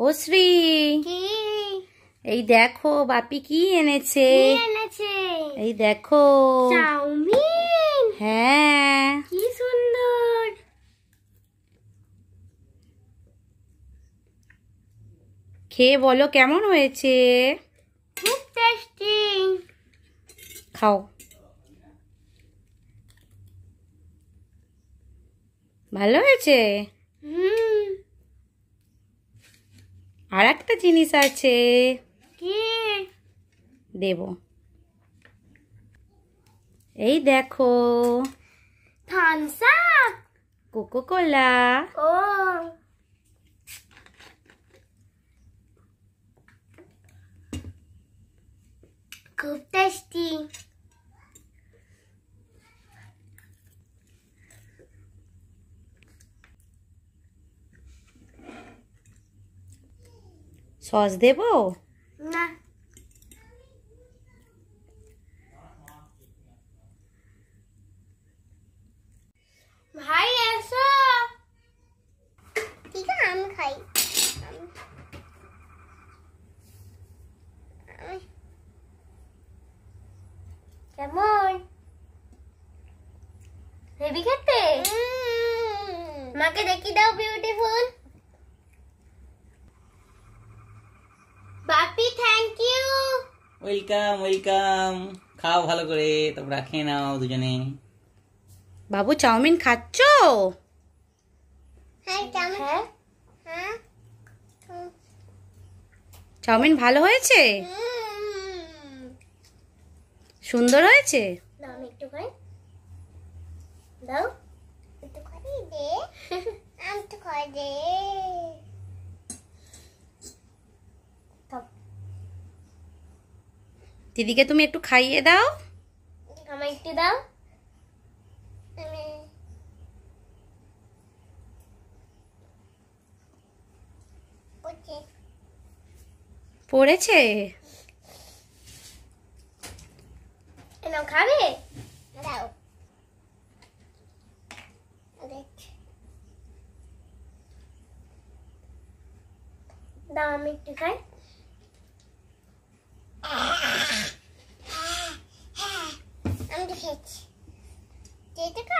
ও শ্রী, কি? এই দেখো বাপি কি এনেছে। এই দেখো চাউমিন। হ্যাঁ, কি সুন্দর। খেয়ে বলো কেমন হয়েছে। খুব টেস্টি। খাও। ভালো হয়েছে। আর একটা জিনিস আছে, কি? দেব। এই দেখো থামস আপ। Coca Cola. ও, খুব টেস্টি। সস দেব। না, ভাই এসো। ঠিক আছে, আমি খাই। কেমন? হেভি খেতে। মাকে দেখি দাও beautiful. Bapi thank you. Welcome welcome. খাও ভালো করে, তোমরা খেয়ে নাও দুজনে। বাবু চাউমিন খাচ্ছো? হ্যাঁ, কেমন? হ্যাঁ, চাউমিন ভালো হয়েছে? সুন্দর হয়েছে? দাও, আমি একটু খাই। দাও, একটু খাই দে। আমি একটু খাই দে। দিদিকে তুমি একটু খাইয়ে দাও। আমার একটু দাও। পড়েছে? এনাও খাবে? দাও। দাও, আমি একটু খাই। আমি তো খেয়েছি। তুই তো খা।